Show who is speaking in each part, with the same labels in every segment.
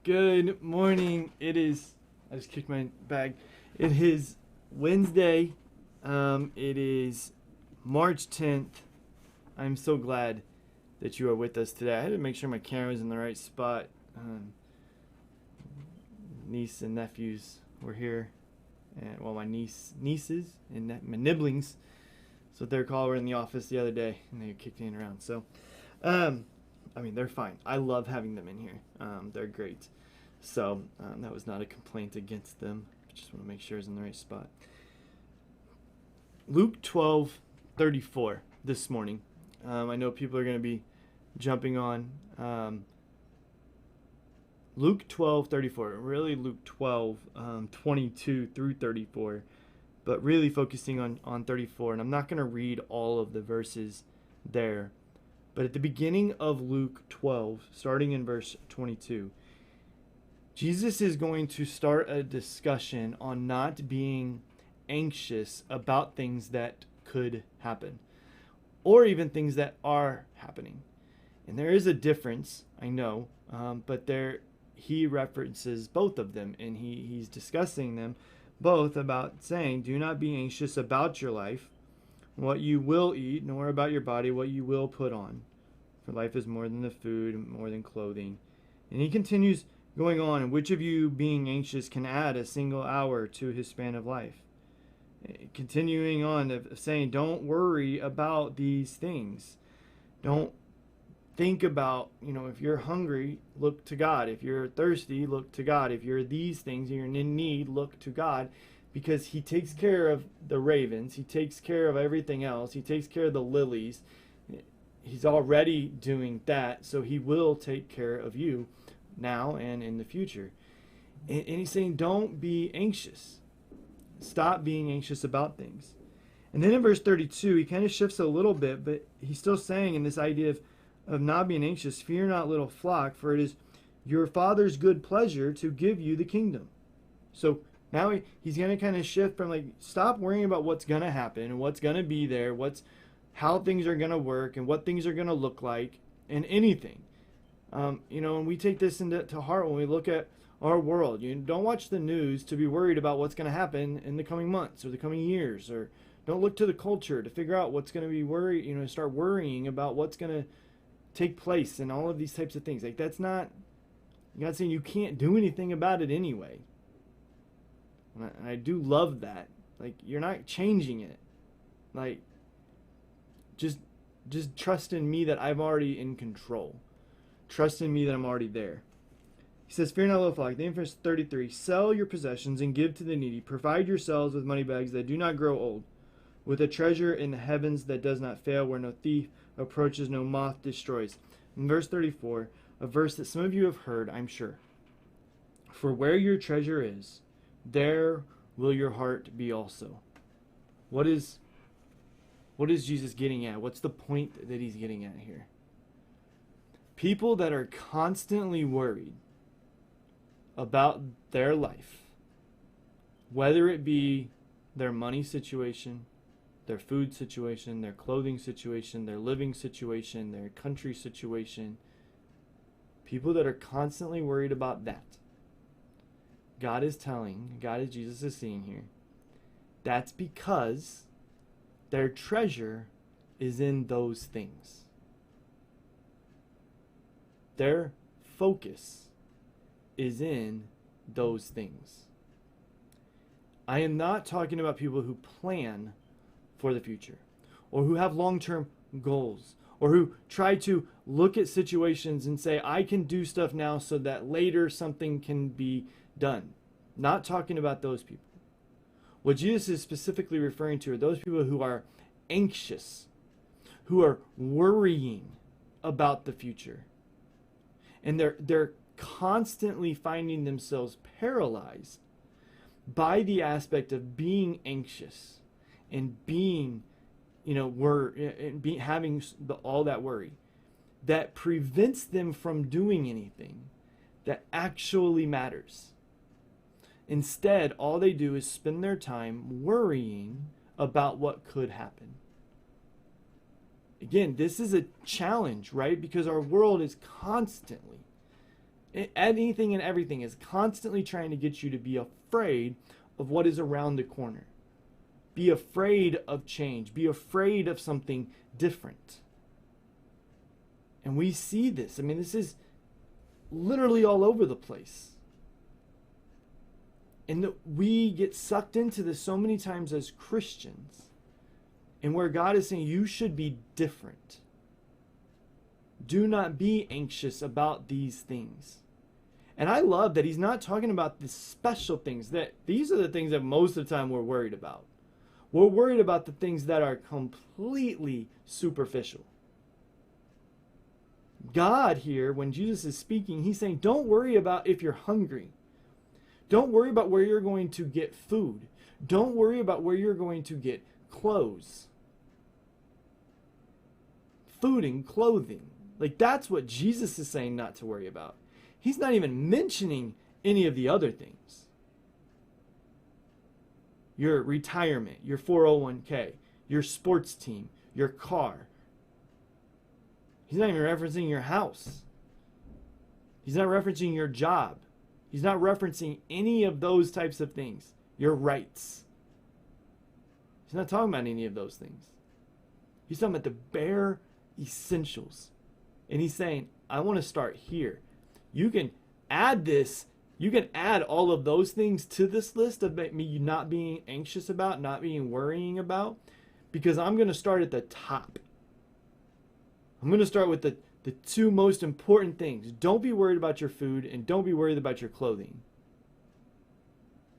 Speaker 1: Good morning. I just kicked my bag. It is Wednesday. It is March 10th. I'm so glad that you are with us today. I had to make sure my camera was in the right spot. Niece and nephews were here. And my nieces and my nibblings. So they're called were in the office the other day and they kicked me around. So, they're fine. I love having them in here. They're great. So that was not a complaint against them. I just want to make sure it's in the right spot. Luke 12:34 this morning. I know people are going to be jumping on. Luke 12:34. Really Luke 12:22 through 34. But really focusing on 34. And I'm not going to read all of the verses there. But at the beginning of Luke 12, starting in verse 22, Jesus is going to start a discussion on not being anxious about things that could happen, or even things that are happening. And there is a difference, I know, but he references both of them, and he's discussing them both about saying, do not be anxious about your life, what you will eat, nor about your body, what you will put on. For life is more than the food, more than clothing. And he continues going on, and which of you being anxious can add a single hour to his span of life? Continuing on of saying, don't worry about these things. Don't think about, if you're hungry, look to God. If you're thirsty, look to God. If you're these things and you're in need, look to God. Because he takes care of the ravens. He takes care of everything else. He takes care of the lilies. He's already doing that, so he will take care of you now and in the future. And he's saying, don't be anxious. Stop being anxious about things. And then in verse 32, he kind of shifts a little bit, but he's still saying in this idea of not being anxious, fear not, little flock, for it is your Father's good pleasure to give you the kingdom. So now he's going to kind of shift from stop worrying about what's going to happen and what's going to be there, how things are going to work and what things are going to look like and anything. And we take this into heart when we look at our world. You don't watch the news to be worried about what's going to happen in the coming months or the coming years, or don't look to the culture to figure out what's going to be worried, start worrying about what's going to take place and all of these types of things. That's not, God's saying you can't do anything about it anyway. And I do love that. You're not changing it. Just trust in me that I'm already in control. Trust in me that I'm already there. He says, fear not, little flock. Then verse 33, sell your possessions and give to the needy. Provide yourselves with money bags that do not grow old, with a treasure in the heavens that does not fail, where no thief approaches, no moth destroys. In verse 34, a verse that some of you have heard, I'm sure. For where your treasure is, there will your heart be also. What is Jesus getting at? What's the point that he's getting at here? People that are constantly worried about their life, whether it be their money situation, their food situation, their clothing situation, their living situation, their country situation, people that are constantly worried about that, Jesus is saying here, that's because their treasure is in those things. Their focus is in those things. I am not talking about people who plan for the future, or who have long-term goals, or who try to look at situations and say, I can do stuff now so that later something can be done. Not talking about those people. What Jesus is specifically referring to are those people who are anxious, who are worrying about the future. And they're constantly finding themselves paralyzed by the aspect of being anxious and being, having all that worry that prevents them from doing anything that actually matters. Instead, all they do is spend their time worrying about what could happen. Again, this is a challenge, right? Because our world is constantly Anything and everything is constantly trying to get you to be afraid of what is around the corner. Be afraid of change. Be afraid of something different. And we see this. I mean, this is literally all over the place. And we get sucked into this so many times as Christians. And where God is saying you should be different. Do not be anxious about these things. And I love that he's not talking about the special things. That these are the things that most of the time we're worried about. We're worried about the things that are completely superficial. God here, when Jesus is speaking, he's saying, don't worry about if you're hungry. Don't worry about where you're going to get food. Don't worry about where you're going to get clothes. Food and clothing. Like, that's what Jesus is saying not to worry about. He's not even mentioning any of the other things. Your retirement, your 401k, your sports team, your car. He's not even referencing your house. He's not referencing your job. He's not referencing any of those types of things. Your rights. He's not talking about any of those things. He's talking about the bare essentials. And he's saying, I want to start here. You can add this. You can add all of those things to this list of me not being anxious about, not being worrying about, because I'm going to start at the top. I'm going to start with the two most important things. Don't be worried about your food and don't be worried about your clothing.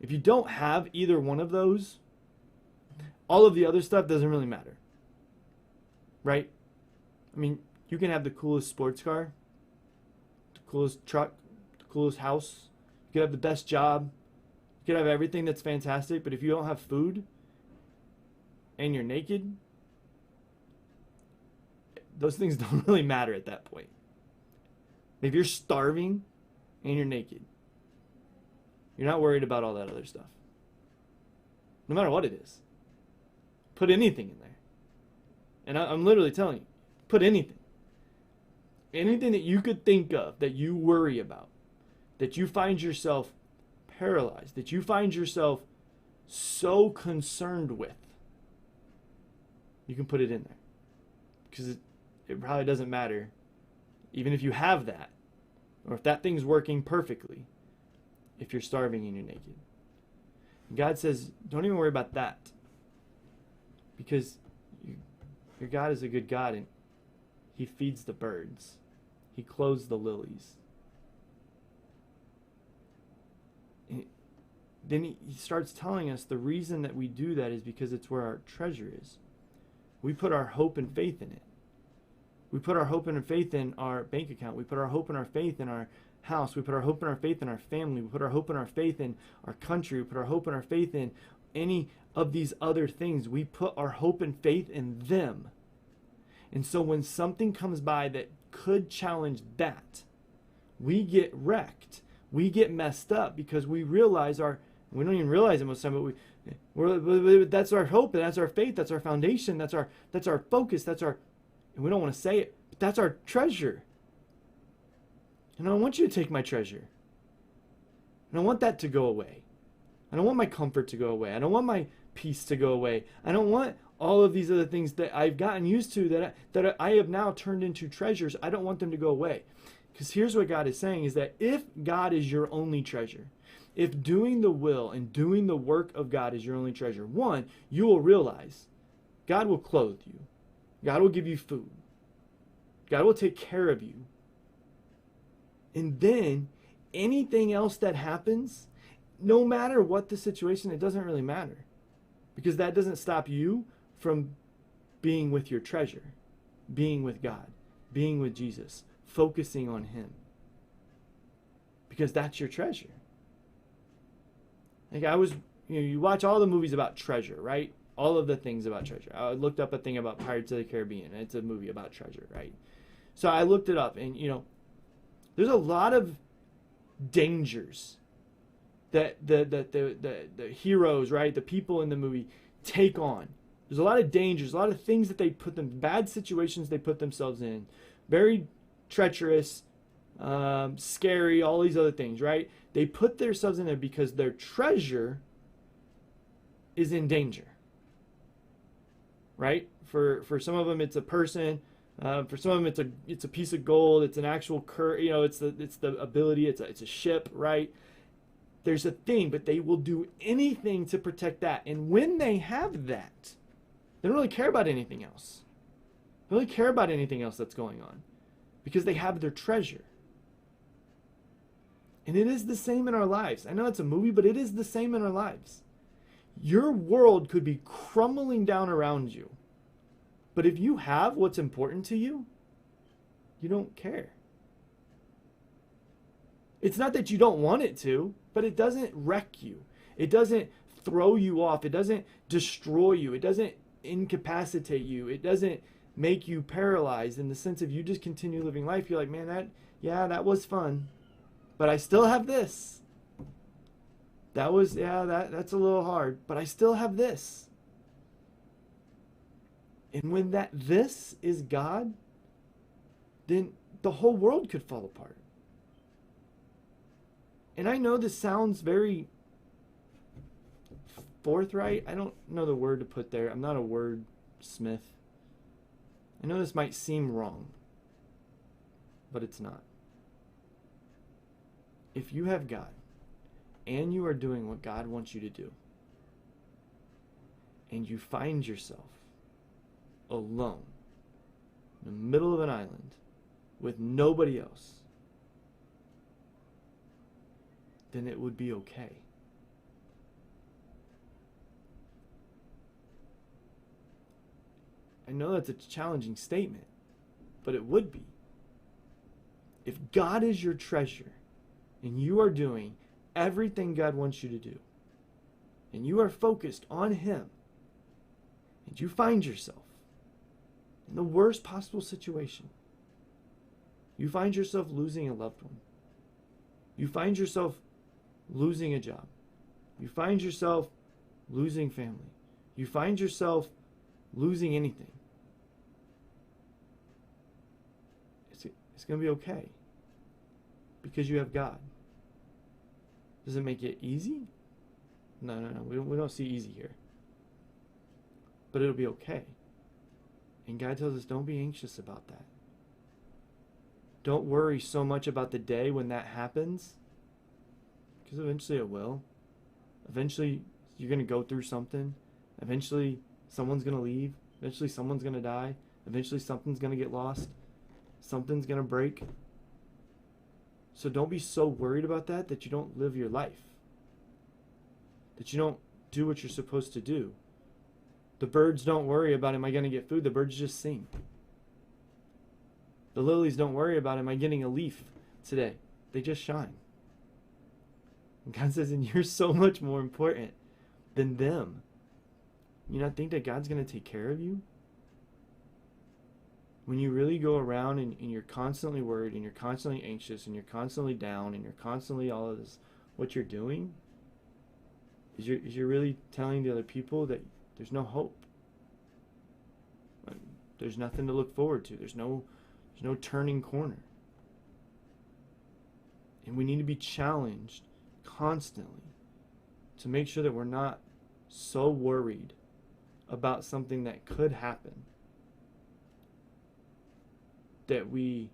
Speaker 1: If you don't have either one of those, all of the other stuff doesn't really matter. Right? I mean, you can have the coolest sports car, the coolest truck, the coolest house. You could have the best job. You could have everything that's fantastic, but if you don't have food and you're naked, those things don't really matter at that point. If you're starving and you're naked, you're not worried about all that other stuff. No matter what it is. Put anything in there. And I'm literally telling you, put anything. Anything that you could think of that you worry about, that you find yourself paralyzed, that you find yourself so concerned with, you can put it in there. Because it probably doesn't matter, even if you have that, or if that thing's working perfectly, if you're starving and you're naked. God says, don't even worry about that. Because your God is a good God, and he feeds the birds. He clothes the lilies. And then he starts telling us the reason that we do that is because it's where our treasure is. We put our hope and faith in it. We put our hope and faith in our bank account. We put our hope and our faith in our house. We put our hope and our faith in our family. We put our hope and our faith in our country. We put our hope and our faith in any of these other things. We put our hope and faith in them. And so when something comes by that could challenge that, we get wrecked. We get messed up because we realize we don't even realize it most of the time, but that's our hope, and that's our faith, that's our foundation, that's our focus, and we don't want to say it, but that's our treasure. And I don't want you to take my treasure. I don't want that to go away. I don't want my comfort to go away. I don't want my peace to go away. I don't want all of these other things that I've gotten used to that I have now turned into treasures. I don't want them to go away. Because here's what God is saying is that if God is your only treasure, if doing the will and doing the work of God is your only treasure, one, you will realize God will clothe you. God will give you food. God will take care of you. And then anything else that happens, no matter what the situation, it doesn't really matter. Because that doesn't stop you from being with your treasure, being with God, being with Jesus, focusing on him. Because that's your treasure. Like you watch all the movies about treasure, right? All of the things about treasure. I looked up a thing about Pirates of the Caribbean, and it's a movie about treasure, right? So I looked it up, and there's a lot of dangers that the heroes, right, the people in the movie take on. There's a lot of dangers, a lot of things that bad situations they put themselves in, very treacherous, scary, all these other things, right? They put themselves in it because their treasure is in danger, right? For some of them, it's a person. For some of them, it's a piece of gold. It's an actual it's the ability. It's a ship, right? There's a thing, but they will do anything to protect that. And when they have that, they don't really care about anything else. They don't really care about anything else that's going on because they have their treasure. And it is the same in our lives. I know it's a movie, but it is the same in our lives. Your world could be crumbling down around you. But if you have what's important to you, you don't care. It's not that you don't want it to, but it doesn't wreck you. It doesn't throw you off. It doesn't destroy you. It doesn't incapacitate you. It doesn't make you paralyzed in the sense of you just continue living life. You're like, man, that was fun, but I still have this. That's a little hard, but I still have this. And when this is God, then the whole world could fall apart. And I know this sounds very forthright. I don't know the word to put there. I'm not a wordsmith. I know this might seem wrong, but it's not. If you have God and you are doing what God wants you to do, and you find yourself alone in the middle of an island with nobody else, then it would be okay. I know that's a challenging statement, but it would be. If God is your treasure and you are doing everything God wants you to do, and you are focused on Him, and you find yourself in the worst possible situation, you find yourself losing a loved one, you find yourself losing a job, you find yourself losing family, you find yourself losing anything, it's going to be okay because you have God. Does it make it easy? No. We don't see easy here. But it'll be okay. And God tells us, don't be anxious about that. Don't worry so much about the day when that happens, because eventually it will. Eventually you're going to go through something. Eventually someone's going to leave. Eventually someone's going to die. Eventually something's going to get lost. Something's going to break. So don't be so worried about that you don't live your life. That you don't do what you're supposed to do. The birds don't worry about, am I going to get food? The birds just sing. The lilies don't worry about, am I getting a leaf today? They just shine. And God says, and you're so much more important than them. You not think that God's going to take care of you? When you really go around and you're constantly worried and you're constantly anxious and you're constantly down and you're constantly all of this, what you're doing is you're really telling the other people that there's no hope. There's nothing to look forward to. There's no turning corner. And we need to be challenged constantly to make sure that we're not so worried about something that could happen that we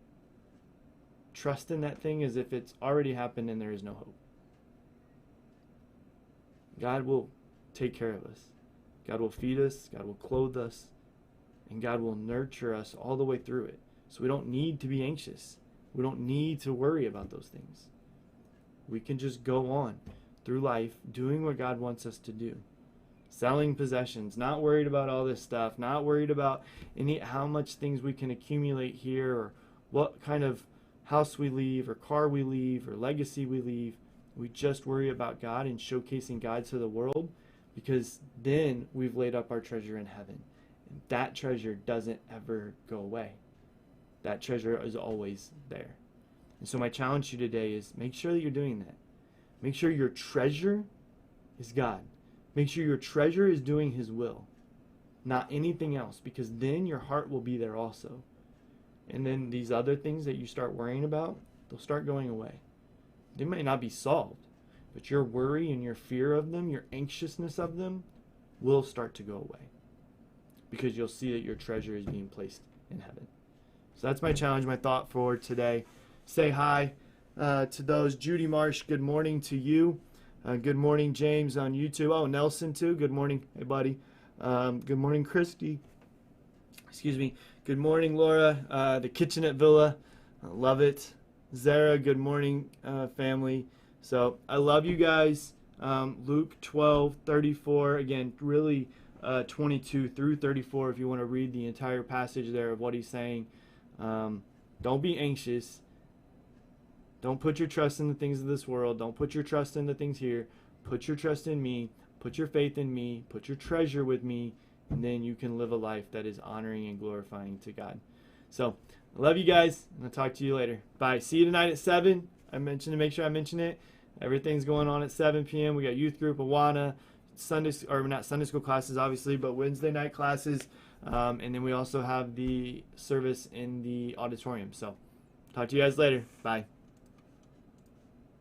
Speaker 1: trust in that thing as if it's already happened and there is no hope. God will take care of us. God will feed us. God will clothe us. And God will nurture us all the way through it. So we don't need to be anxious. We don't need to worry about those things. We can just go on through life doing what God wants us to do. Selling possessions, not worried about all this stuff, not worried about how much things we can accumulate here or what kind of house we leave or car we leave or legacy we leave. We just worry about God and showcasing God to the world, because then we've laid up our treasure in heaven. And that treasure doesn't ever go away. That treasure is always there. And so my challenge to you today is make sure that you're doing that. Make sure your treasure is God. Make sure your treasure is doing His will, not anything else, because then your heart will be there also. And then these other things that you start worrying about, they'll start going away. They may not be solved, but your worry and your fear of them, your anxiousness of them, will start to go away because you'll see that your treasure is being placed in heaven. So that's my challenge, my thought for today. Say hi to those. Judy Marsh, good morning to you. Good morning, James on YouTube. Oh, Nelson too. Good morning. Hey, buddy. Good morning, Christy. Excuse me. Good morning, Laura. The Kitchenette Villa. I love it. Zara, good morning, family. So I love you guys. Luke 12:34. Again, really 22 through 34 if you want to read the entire passage there of what he's saying. Don't be anxious. Don't put your trust in the things of this world. Don't put your trust in the things here. Put your trust in me. Put your faith in me. Put your treasure with me. And then you can live a life that is honoring and glorifying to God. So, I love you guys. I'll talk to you later. Bye. See you tonight at 7. I mentioned to make sure I mention it. Everything's going on at 7 p.m. We got youth group, Awana, not Sunday school classes, obviously, but Wednesday night classes. And then we also have the service in the auditorium. So, talk to you guys later. Bye.